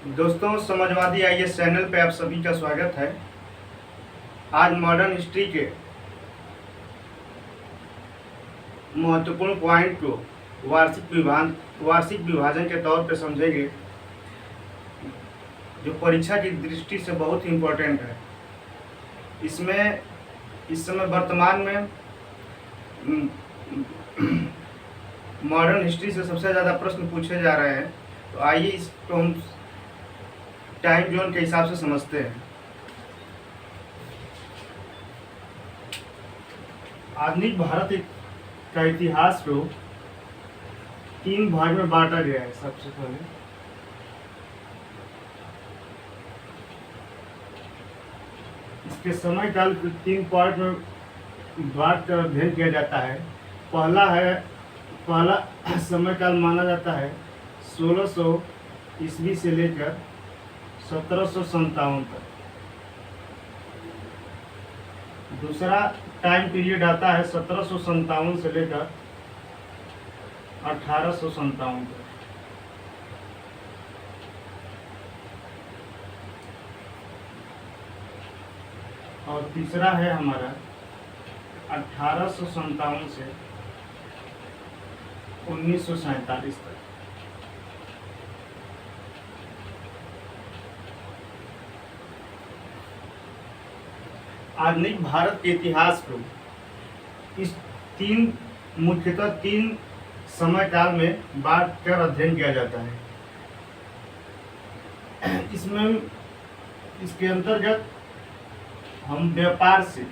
दोस्तों, Samajwadi IAS channel पे आप सभी का स्वागत है। आज मॉडर्न हिस्ट्री के महत्वपूर्ण पॉइंट को वार्षिक विभाजन के तौर पे समझेंगे, जो परीक्षा की दृष्टि से बहुत ही इम्पोर्टेंट है। इसमें इस समय वर्तमान में मॉडर्न हिस्ट्री से सबसे ज़्यादा प्रश्न पूछे जा रहे हैं। तो आइए इसको हम टाइम जोन के हिसाब से समझते हैं। आधुनिक भारत का इतिहास को 3 भाग में बांटा गया है। सबसे पहले इसके समय काल को 3 पार्ट में बांट कर अध्ययन किया जाता है। पहला समय काल माना जाता है 1600 ईस्वी से लेकर 1757 तक। दूसरा टाइम पीरियड आता है 1757 से लेकर 1857 तक। और तीसरा है हमारा 1857 से 1947 तक। आधुनिक भारत के इतिहास को इस मुख्यतः तीन समय काल में बांट कर अध्ययन किया जाता है। इसमें इसके अंतर्गत हम व्यापार से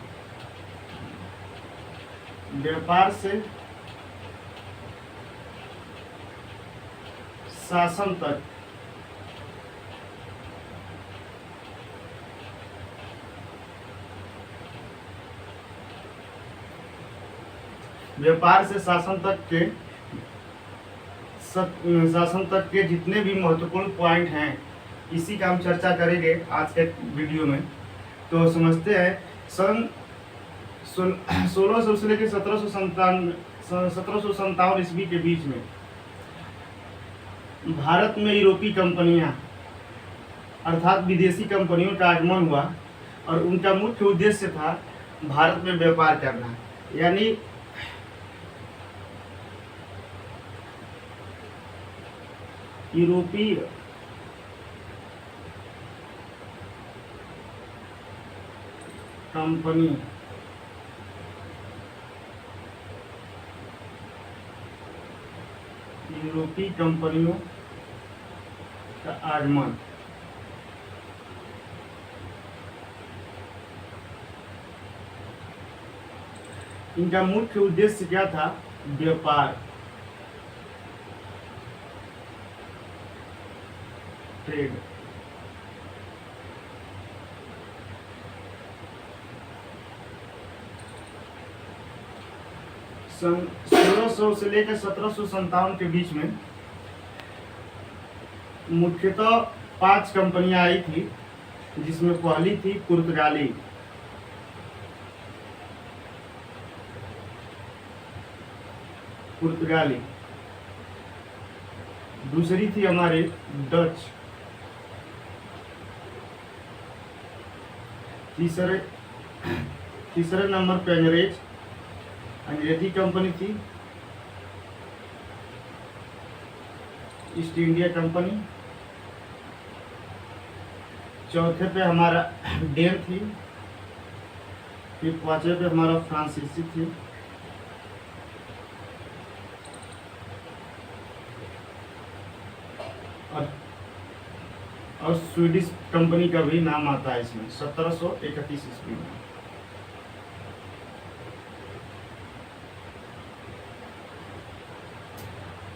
शासन तक शासन तक के जितने भी महत्वपूर्ण पॉइंट हैं, इसी का हम चर्चा करेंगे आज के वीडियो में। तो समझते हैं, सन 1600 से लेकर 1757 ईस्वी के बीच में भारत में यूरोपीय कंपनियां अर्थात विदेशी कंपनियों का आगमन हुआ और उनका मुख्य उद्देश्य था भारत में व्यापार करना। यानी यूरोपीय कंपनियों का आगमन इनका मुख्य उद्देश्य क्या था? व्यापार, ट्रेड। सन 1600 से लेकर 1757 के बीच में मुख्यतः 5 कंपनियां आई थी, जिसमें पहली थी पुर्तगाली। दूसरी थी हमारे डच। तीसरे नंबर पे अंग्रेजी कंपनी थी, ईस्ट इंडिया कंपनी। चौथे पे हमारा डेन थी। फिर 5वें पे हमारा फ्रांसीसी थी। और स्वीडिश कंपनी का भी नाम आता है इसमें 1731 ईस्वी में।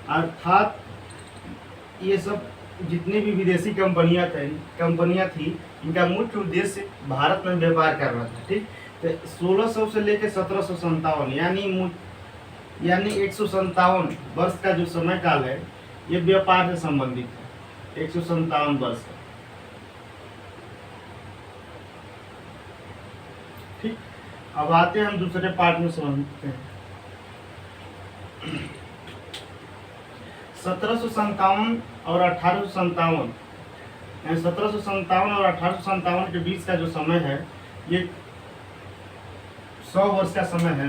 अर्थात ये सब जितनी भी विदेशी कंपनियां थी, इनका मुख्य उद्देश्य भारत में व्यापार करना था। ठीक, तो 1600 से लेकर 1757 यानी 157 वर्ष का जो समय काल है, ये व्यापार से संबंधित है। 157 वर्ष। ठीक, अब आते हैं हम दूसरे पार्ट में समझते हैं। 1757 और 1857 यानी 1757 और 1857 के बीच का जो समय है ये 100 वर्ष का समय है।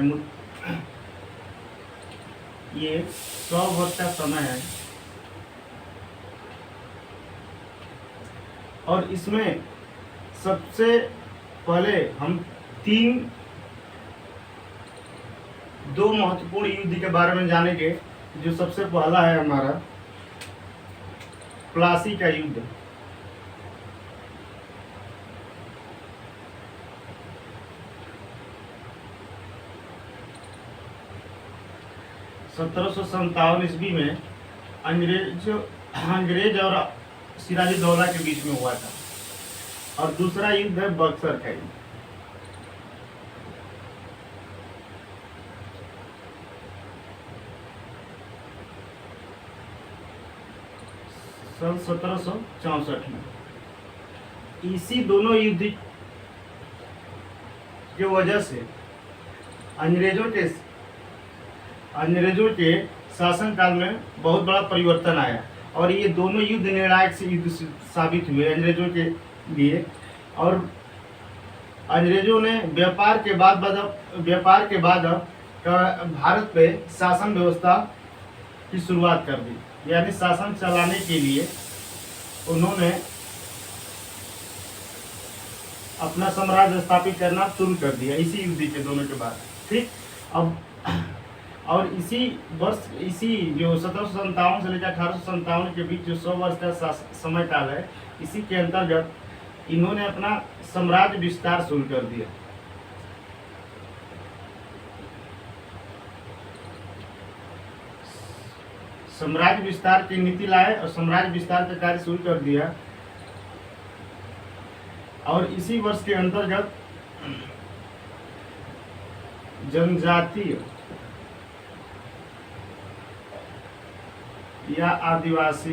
ये 100 वर्ष का समय है और इसमें सबसे पहले हम दो महत्वपूर्ण युद्ध के बारे में जानेंगे। जो सबसे पहला है हमारा प्लासी का युद्ध। ईस्वी में अंग्रेज और सिराजुद्दौला के बीच में हुआ था। और दूसरा युद्ध है बक्सर का युद्ध। सन 1764 में। इसी दोनों युद्ध के वजह से अंग्रेजों के शासनकाल में बहुत बड़ा परिवर्तन आया और ये दोनों युद्ध निर्णायक से युद्ध साबित हुए अंग्रेजों के लिए। और अंग्रेजों ने व्यापार के बाद भारत पे शासन व्यवस्था की शुरुआत कर दी। यानी शासन चलाने के लिए उन्होंने अपना साम्राज्य स्थापित करना शुरू कर दिया इसी युद्ध के दोनों के बाद। ठीक, अब और इसी जो 1757 से लेकर 1857 के बीच जो 100 वर्ष का समय काल है, इसी के अंतर्गत इन्होंने अपना साम्राज्य विस्तार शुरू कर दिया। साम्राज्य विस्तार की नीति लाए और साम्राज्य विस्तार का कार्य शुरू कर दिया। और इसी वर्ष के अंतर्गत जनजातीय या आदिवासी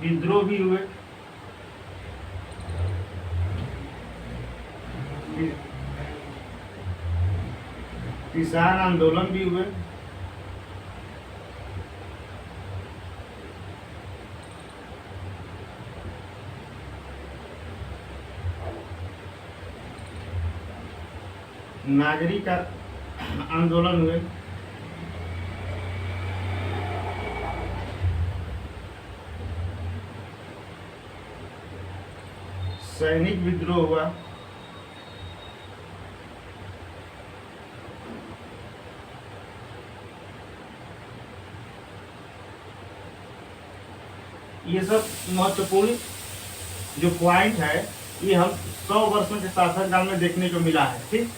विद्रोह भी हुए। किसान आंदोलन भी हुए। नागरिक आंदोलन हुए। सैनिक विद्रोह हुआ। ये सब महत्वपूर्ण जो पॉइंट है ये हम 100 वर्षों के शासनकाल में देखने को मिला है। ठीक,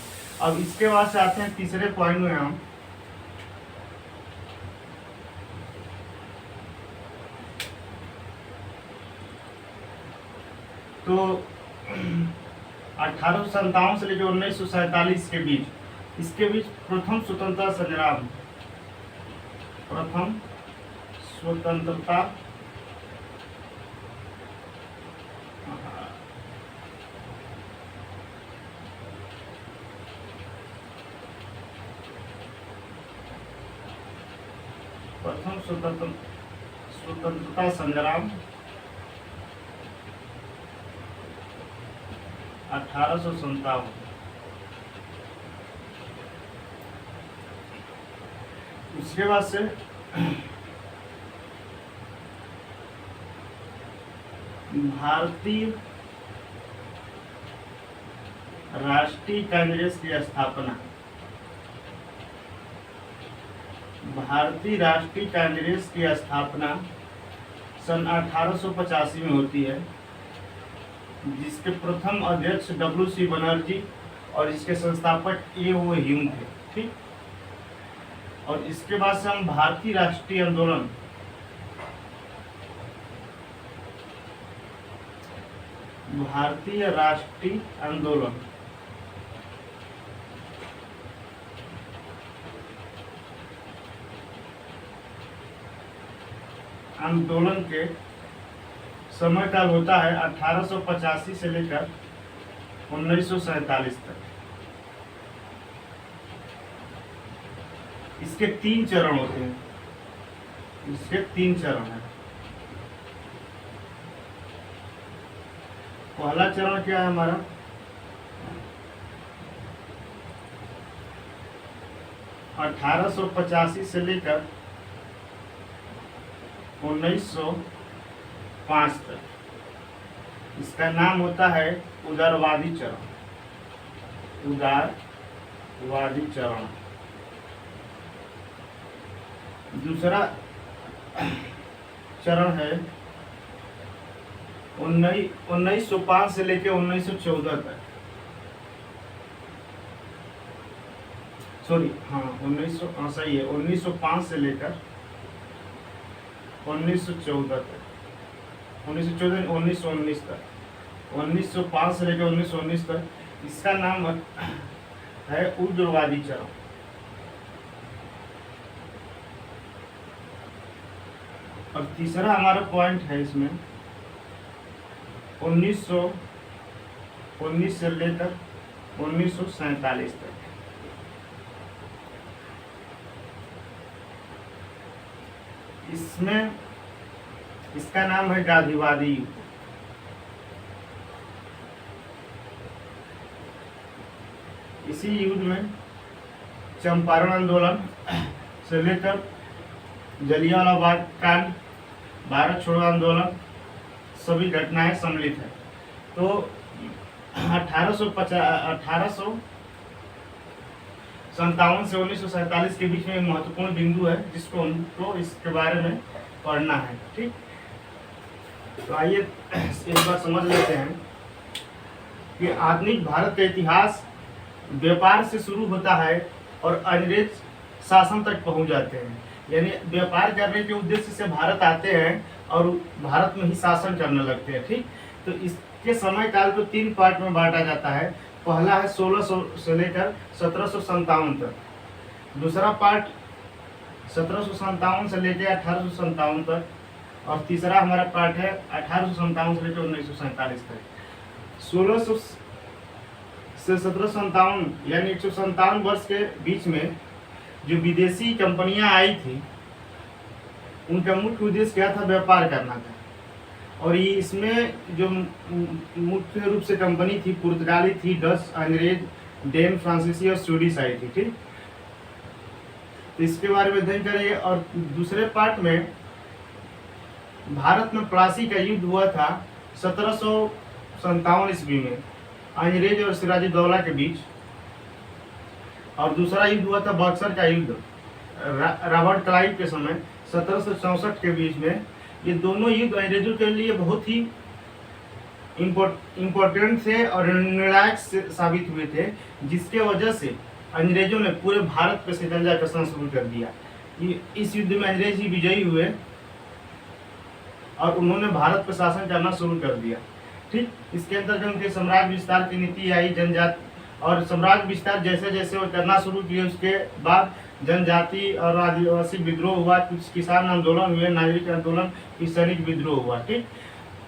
अब इसके बाद से आते हैं तीसरे पॉइंट में हम। तो 1857 से लेकर 1947 के बीच, इसके बीच प्रथम स्वतंत्रता संग्राम, प्रथम स्वतंत्रता स्वतंत्रता संग्राम 1857। उसके बाद से भारतीय राष्ट्रीय कांग्रेस की स्थापना, भारतीय राष्ट्रीय कांग्रेस की स्थापना सन 1885 में होती है, जिसके प्रथम अध्यक्ष WC बनर्जी और इसके संस्थापक A.O. ह्यूम थे। ठीक, और इसके बाद से हम भारतीय राष्ट्रीय आंदोलन, भारतीय राष्ट्रीय आंदोलन आंदोलन के समय काल होता है 1885 से लेकर 1947 तक। इसके 3 चरण होते हैं। इसके 3 चरण है। पहला चरण क्या है हमारा, अठारह सौ पचासी से लेकर 1905 तक। इसका नाम होता है उदारवादी चरण। उदारवादी चरण। दूसरा चरण है 1905 से लेकर 1914 तक। सॉरी, हाँ 1900, सही है, 1905 से लेकर 1914 तक, 1914 1919 तक, 1905 से लेकर 1919 तक। इसका नाम है उदारवादी चरण। और तीसरा हमारा पॉइंट है इसमें 1919 से लेकर 1947 तक। इसमें इसका नाम है गांधीवादी युद्ध। इसी युद्ध में चंपारण आंदोलन से लेकर जलियांवाला बाग कांड, भारत छोड़ो आंदोलन, सभी घटनाएं सम्मिलित है। तो 1857 से 1947 के बीच में महत्वपूर्ण बिंदु है जिसको हमको इसके बारे में पढ़ना है। ठीक, तो आइए एक बार समझ लेते हैं कि आधुनिक भारत का इतिहास व्यापार से शुरू होता है और अंग्रेज शासन तक पहुंच जाते हैं। यानी व्यापार करने के उद्देश्य से भारत आते हैं और भारत में ही शासन करने लगते हैं। ठीक, तो इसके समय काल को 3 पार्ट में बांटा जाता है। पहला है 1600 से लेकर 1757 तक। दूसरा पार्ट 1757 से लेकर 1857 तक। और तीसरा हमारा पार्ट है 1857 से लेकर 1947 तक। 1600 से 1757 यानी 157 वर्ष के बीच में जो विदेशी कंपनियां आई थी उनका मुख्य उद्देश्य क्या था, व्यापार करना था। और ये इसमें जो मुख्य रूप से कंपनी थी, पुर्तगाली थी, डच, अंग्रेज, डेन, फ्रांसीसी और स्वीडिश आई थी। ठीक, तो इसके बारे में अध्ययन करेंगे। और दूसरे पार्ट में भारत में प्लासी का युद्ध हुआ था 1757 ईस्वी में अंग्रेज और सिराजुद्दौला के बीच। और दूसरा युद्ध हुआ था बक्सर का युद्ध रॉबर्ट क्लाइव के समय 1764 के बीच में। ये दोनों युद्ध अंग्रेजों के लिए बहुत ही इम्पोर्टेंट थे और निर्णायक साबित हुए थे, जिसके वजह से अंग्रेजों ने पूरे भारत पर शिकंजा कसना शुरू कर दिया। इस युद्ध में अंग्रेज ही विजयी हुए और उन्होंने भारत पर शासन करना शुरू कर दिया। ठीक, इसके अंतर्गत उनके साम्राज्य विस्तार की नीति आई। जनजाति और साम्राज्य विस्तार जैसे जैसे वो करना शुरू किए, उसके बाद जनजाति और आदिवासी विद्रोह हुआ, कुछ किसान आंदोलन हुए, नागरिक आंदोलन, सैनिक विद्रोह हुआ। ठीक,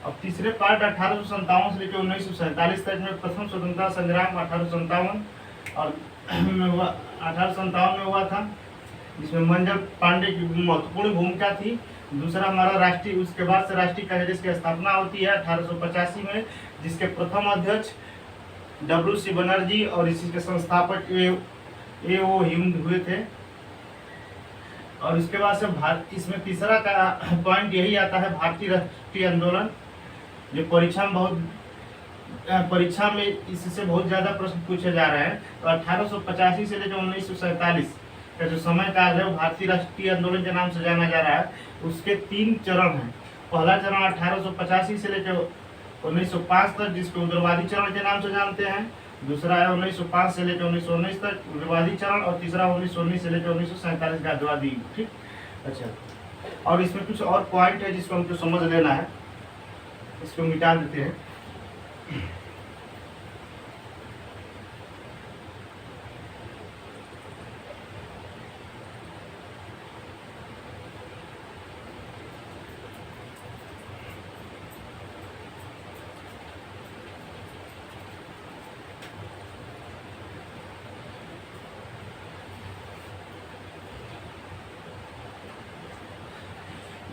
अब तीसरे पार्ट 1857 से लेकर 1947 तक में प्रथम स्वतंत्रता संग्राम 1857 और 1857 में हुआ था, जिसमें मंगल पांडे की महत्वपूर्ण भूमिका थी। दूसरा हमारा राष्ट्रीय, उसके बाद से राष्ट्रीय कांग्रेस की स्थापना होती है 1885 में, जिसके प्रथम अध्यक्ष WC बनर्जी और इसी के संस्थापक A.O. हिंद हुए थे। और इसके बाद से इसमें तीसरा का पॉइंट यही आता है, भारतीय राष्ट्रीय आंदोलन, जो परीक्षा में इससे बहुत ज़्यादा प्रश्न पूछे जा रहे हैं। तो 1885 से लेकर 1947 का जो समय काल है वो भारतीय राष्ट्रीय आंदोलन के नाम से जाना जा रहा है। उसके 3 चरण हैं। पहला चरण 1885 से लेकर 1905 तक, जिसको उग्रवादी चरण के नाम से जानते हैं। दूसरा है 1905 से लेकर 1919 तक उग्रवादी चरण। और तीसरा 1919 से लेकर 1947 गांधीवादी। ठीक, अच्छा, और इसमें कुछ और पॉइंट है जिसको हमको समझ लेना है, इसको मिटा देते हैं।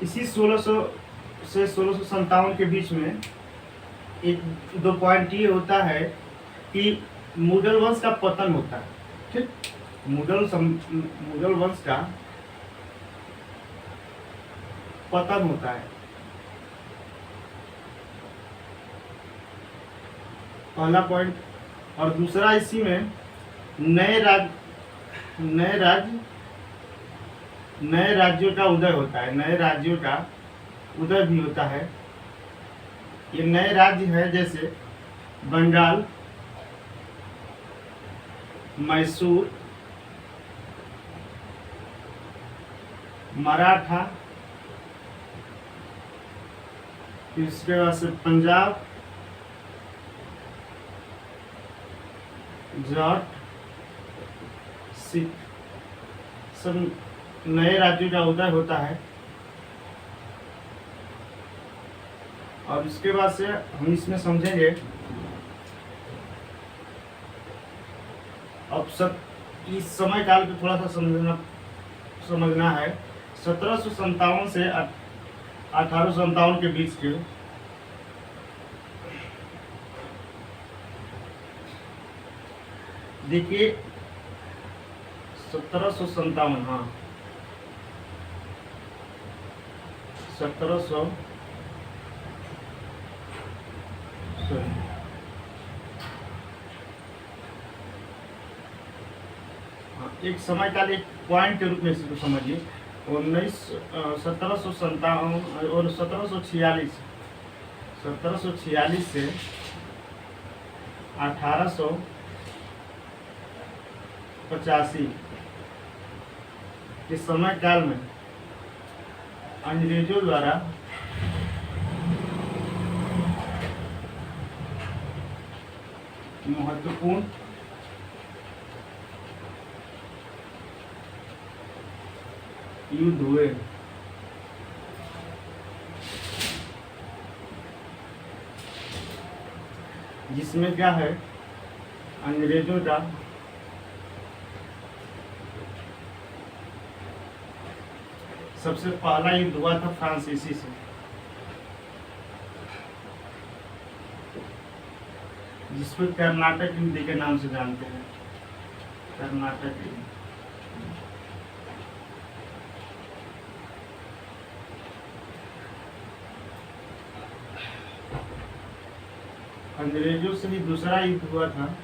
इसी 1600 से 1657 के बीच में एक दो पॉइंट ये होता है कि मुगल वंश का पतन होता है। ठीक, मुगल वंश का पतन होता है, पहला पॉइंट। और दूसरा इसी में नए राज्यों का उदय होता है, नए राज्यों का उदय भी होता है। ये नए राज्य है जैसे बंगाल, मैसूर, मराठा, फिर इसके बाद से पंजाब, जाट, सिख, सब नए राज्यों का उदय होता है। और इसके बाद से हम इसमें समझेंगे अब इस समय काल को थोड़ा सा समझना है। 1757 से 1857 के बीच के देखिए 1757, हाँ 1700 एक समय काल एक पॉइंट के रूप में इसको समझिए। 1757 और 1746 से 1885 के समय काल में अंग्रेजों द्वारा महत्वपूर्ण युद्ध हुए। जिसमें क्या है, अंग्रेजों का सबसे पहला युद्ध हुआ था फ्रांसीसी से, जिसको कर्नाटक युद्ध के नाम से जानते हैं, कर्नाटक युद्ध। अंग्रेजों से ही दूसरा युद्ध हुआ था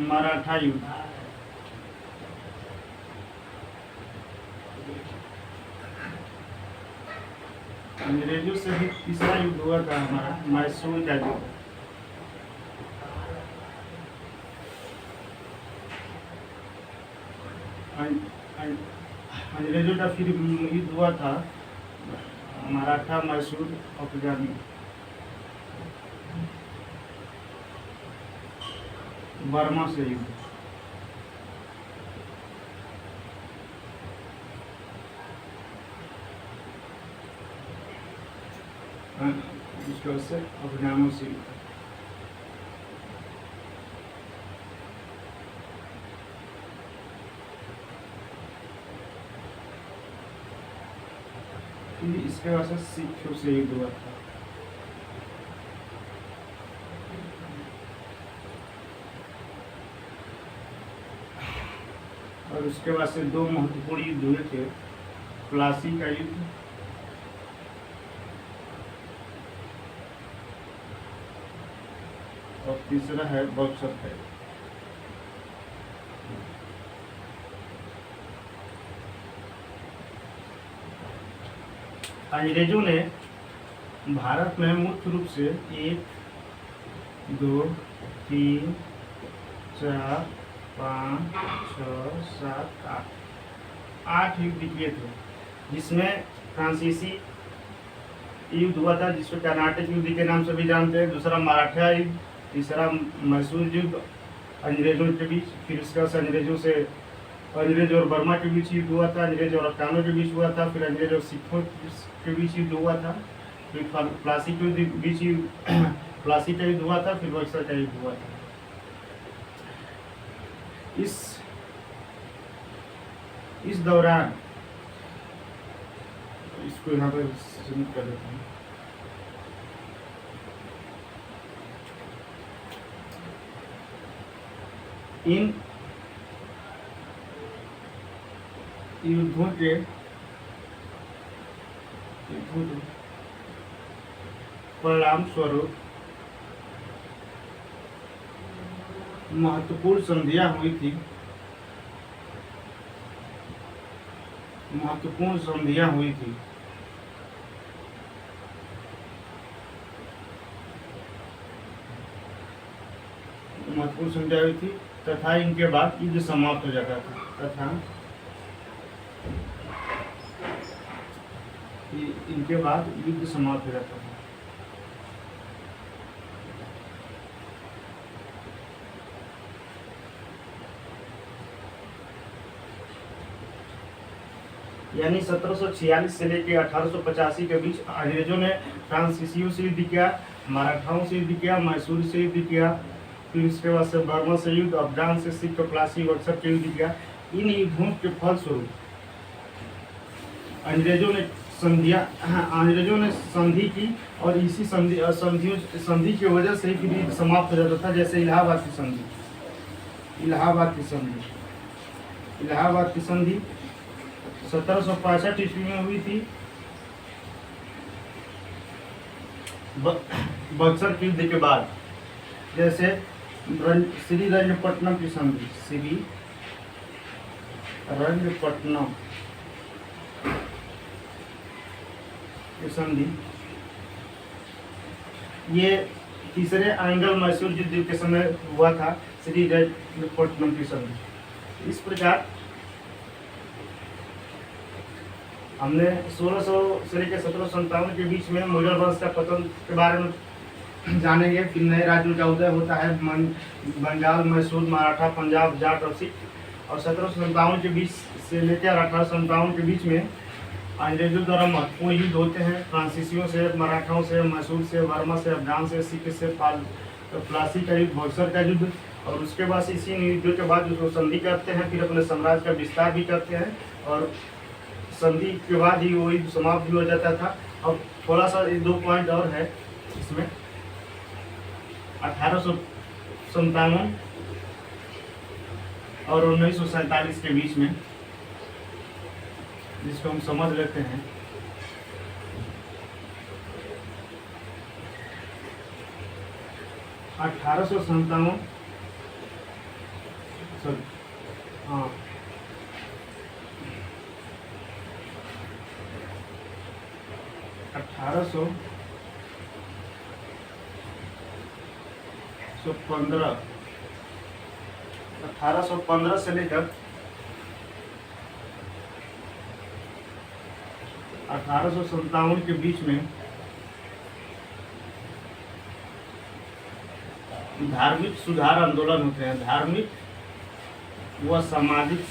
मराठा युद्ध। अंग्रेजों से भी तीसरा युद्ध हुआ था हमारा मैसूर का युद्ध। अंग्रेजों का फिर युद्ध हुआ था मराठा मैसूर अफगानी, बर्मा से युद्ध। उसके बाद से अफगानों से युद्ध। इसके बाद से सिखों से युद्ध हुआ था। और उसके बाद से दो महत्वपूर्ण युद्ध हुए थे, प्लासी का युद्ध और तीसरा है बक्सर का युद्ध। अंग्रेजों ने भारत में मुख्य रूप से 1, 2, 3, 4, 5, 6, 7, 8 युद्ध किए थे, जिसमें फ्रांसीसी युद्ध हुआ था, जिसको कर्नाटक युद्ध के नाम से भी जानते हैं। दूसरा मराठा युद्ध, तीसरा मैसूर युद्ध अंग्रेजों के बीच। फिर इसका अंग्रेज और बर्मा के बीच युद्ध हुआ था, अंग्रेज और अफगानों के बीच हुआ था, फिर अंग्रेज और सिखों के बीच युद्ध हुआ था, फिर प्लासी के बीच प्लासी का युद्ध हुआ था, फिर बक्सर का युद्ध हुआ था। इस दौरान इसको यहाँ पे सबमिट कर देता हूँ। इन युद्धों के परिणाम स्वरूप महत्वपूर्ण संधियां हुई थी। महत्वपूर्ण संधियां हुई थी। महत्वपूर्ण संधियां हुई थी तथा इनके बाद युद्ध समाप्त हो जाता था। तथा इनके बाद युद्ध समाप्त हो जाता था। यानी 1746 से लेकर 1885 के बीच अंग्रेजों ने फ्रांसीसियों से युद्ध किया, मराठाओं से युद्ध किया, मैसूर से युद्ध किया, फिर इसके बाद से बर्मा से युद्ध, अफगान से सिख, प्लासी, वर्षा के युद्ध किया। इन युद्धों के फलस्वरूप अंग्रेजों ने संधि की और इसी संधि की वजह से ही फिर युद्ध समाप्त हो जाता था। जैसे इलाहाबाद की संधि 1765 ईस्वी में हुई थी। बक्सर के युद्ध के बाद, जैसे श्री रंगपट्टनम की संधि, ये तीसरे आंग्ल मैसूर युद्ध के समय हुआ था। श्री रंगपट्टनम की संधि। इस प्रकार हमने 1600 से लेकर 1757 के बीच में मुगल वंश का पतन के बारे में जानेंगे। फिर नए राज्यों का उदय होता है, बंगाल, मैसूर, मराठा, पंजाब, जाट और सिख। और 1757 के बीच से लेकर 1857 के बीच में अंग्रेजों द्वारा महत्वपूर्ण युद्ध होते हैं। फ्रांसीसियों से, मराठाओं से, मैसूर से, बर्मा से, अफगान से, सिख से, प्लासी का युद्ध, बक्सर का युद्ध। और उसके बाद इसी युद्धों के बाद उसको संधि करते हैं, फिर अपने साम्राज्य का विस्तार भी करते हैं। और संधि के बाद ही वो युद्ध समाप्त भी हो जाता था। अब थोड़ा सा 2 पॉइंट और है इसमें। 1857 और 1947 के बीच में, जिसको हम समझ लेते हैं। हाँ, 1815 से लेकर 1857 के बीच में धार्मिक सुधार आंदोलन होते हैं। धार्मिक व सामाजिक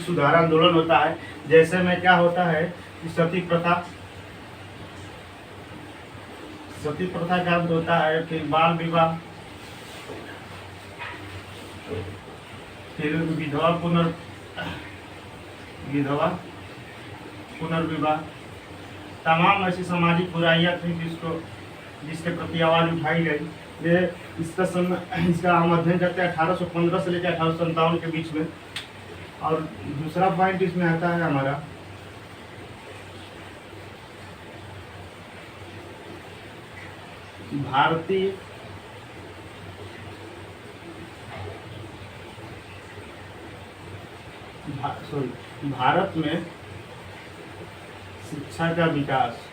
सुधार आंदोलन होता है। जैसे में क्या होता है कि सती प्रथा का अंत होता है, फिर बाल विवाह, फिर विधवा पुनर्विवाह, तमाम ऐसी सामाजिक बुराइयां थी जिसके प्रति आवाज उठाई गई। ये इसका हम अध्ययन करते हैं 1815 से लेकर 1857 के बीच में। और दूसरा पॉइंट इसमें आता है हमारा भारत में शिक्षा का विकास।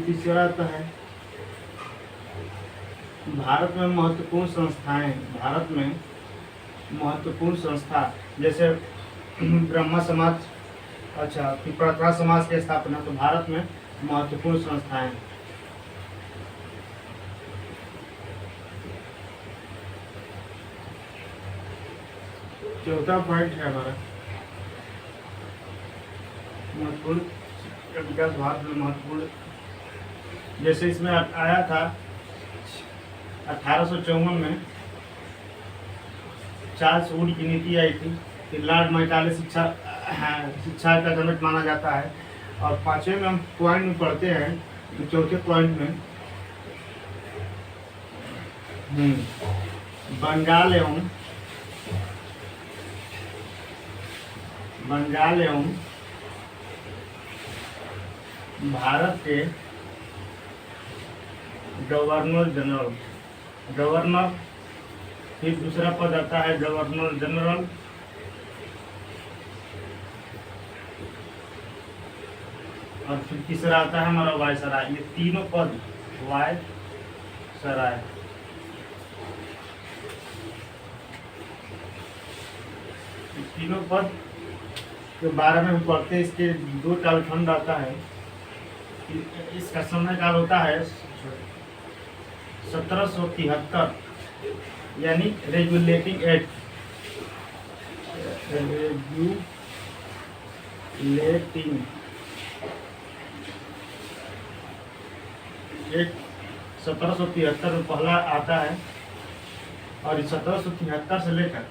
तीसरा आता है भारत में महत्वपूर्ण संस्था, जैसे ब्रह्मा समाज, अच्छा, फिर प्रार्थना समाज की स्थापना। तो भारत में महत्वपूर्ण संस्थाएं चौथा पॉइंट है हमारा महत्वपूर्ण का विकास भारत में महत्वपूर्ण, जैसे इसमें आया था 1854 में चार्ल्स वुड की नीति आई थी कि लॉर्ड मैकाले शिक्षा का जनक माना जाता है। और पांचवें में हम पॉइंट में पढ़ते हैं तो चौथे पॉइंट में बंगाल एवं भारत के गवर्नर, फिर दूसरा पद आता है गवर्नर जनरल, और फिर तीसरा आता है हमारा वायसराय। ये तीनों पद वायसराय, तीनों पद के बारे में हम पढ़ते हैं। इसके दो कालखंड आता है। इसका समय काल होता है 1773, यानी रेगुलेटिंग एक्ट 1773 में पहला आता है, और 1773 से लेकर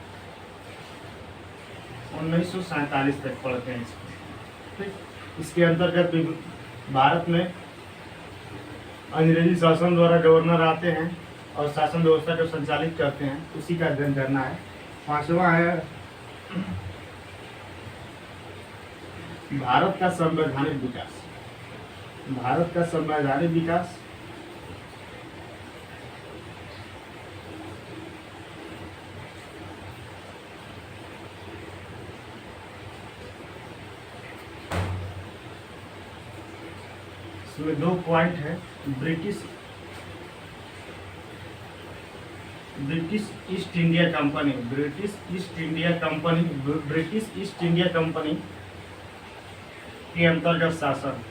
1947 तक पढ़ते हैं इसको। इसके अंतर्गत भारत में अंग्रेजी शासन द्वारा गवर्नर आते हैं और शासन व्यवस्था को संचालित करते हैं, उसी का अध्ययन करना है। पांचवा है भारत का संवैधानिक विकास। भारत का संवैधानिक विकास इसमें दो पॉइंट है। British east India company, British east India company के अंतर्गत शासन।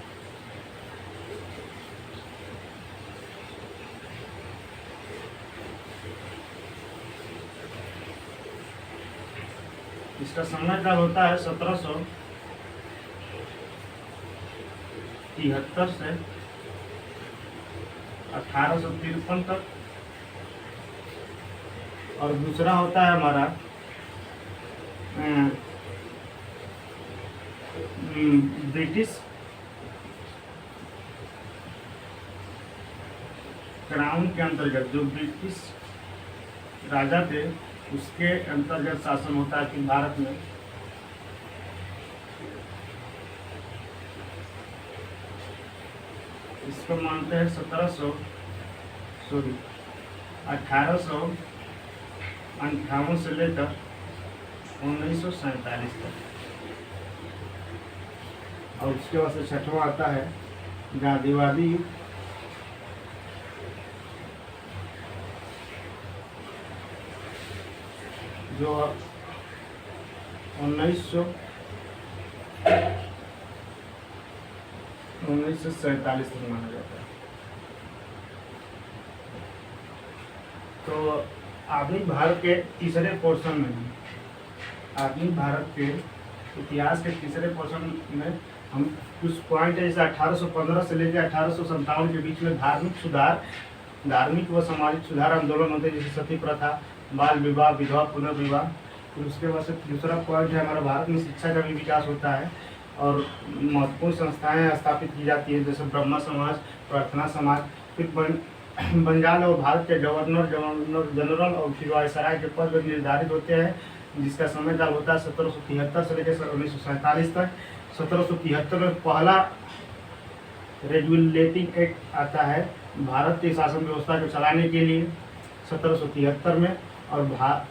इसका समय काल होता है 1773 से 1853 तक। और दूसरा होता है हमारा ब्रिटिश क्राउन के अंतर्गत, जो ब्रिटिश राजा थे उसके अंतर्गत शासन होता है कि भारत में। इसको मानते हैं 1858 से लेकर 1947 तक। और उसके बाद से छठवां आता है गांधीवादी युग, जो 1947 तक माना जाता है। तो आधुनिक भारत के तीसरे पोर्शन में, आधुनिक भारत के इतिहास के तीसरे पोर्शन में हम कुछ पॉइंट है, जैसे 1815 से लेकर 1857 के बीच में धार्मिक व सामाजिक सुधार आंदोलन होते, जैसे सती प्रथा, बाल विवाह, विधवा पुनर्विवाह। फिर उसके बाद से दूसरा पॉइंट है हमारा भारत में शिक्षा का भी विकास होता है और महत्वपूर्ण संस्थाएं स्थापित की जाती है, जैसे ब्रह्मा समाज, प्रार्थना समाज। फिर बंगाल और भारत के गवर्नर जनरल और फिर वायसराय के पद निर्धारित होते हैं, जिसका समय काल होता है 1773 से लेकर 1947 तक। 1773 में पहला रेगुलेटिंग एक्ट आता है भारत की शासन व्यवस्था को चलाने के लिए 1773 में। और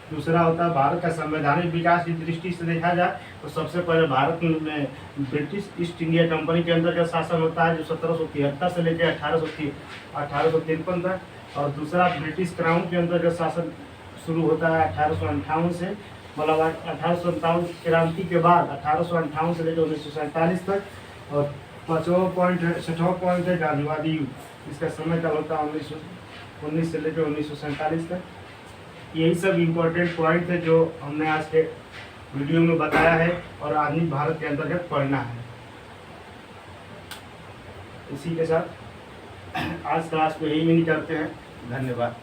दूसरा होता है भारत का संवैधानिक विकास की दृष्टि से देखा जाए तो सबसे पहले भारत में ब्रिटिश ईस्ट इंडिया कंपनी के अंतर्गत शासन होता है, जो 1773 से लेकर 1853 तक। और दूसरा ब्रिटिश क्राउन के अंतर्गत शासन शुरू होता है 1858 से, मतलब 1857 क्रांति के बाद 1858 से लेकर 1947 तक। और छठवां पॉइंट है गांधीवादी युग। इसका समय काल होता है 1919 से लेकर 1947 तक। यही सब इम्पोर्टेंट पॉइंट है जो हमने आज के वीडियो में बताया है और आधुनिक भारत के अंतर्गत पढ़ना है। इसी के साथ आज क्लास को यही करते हैं। धन्यवाद।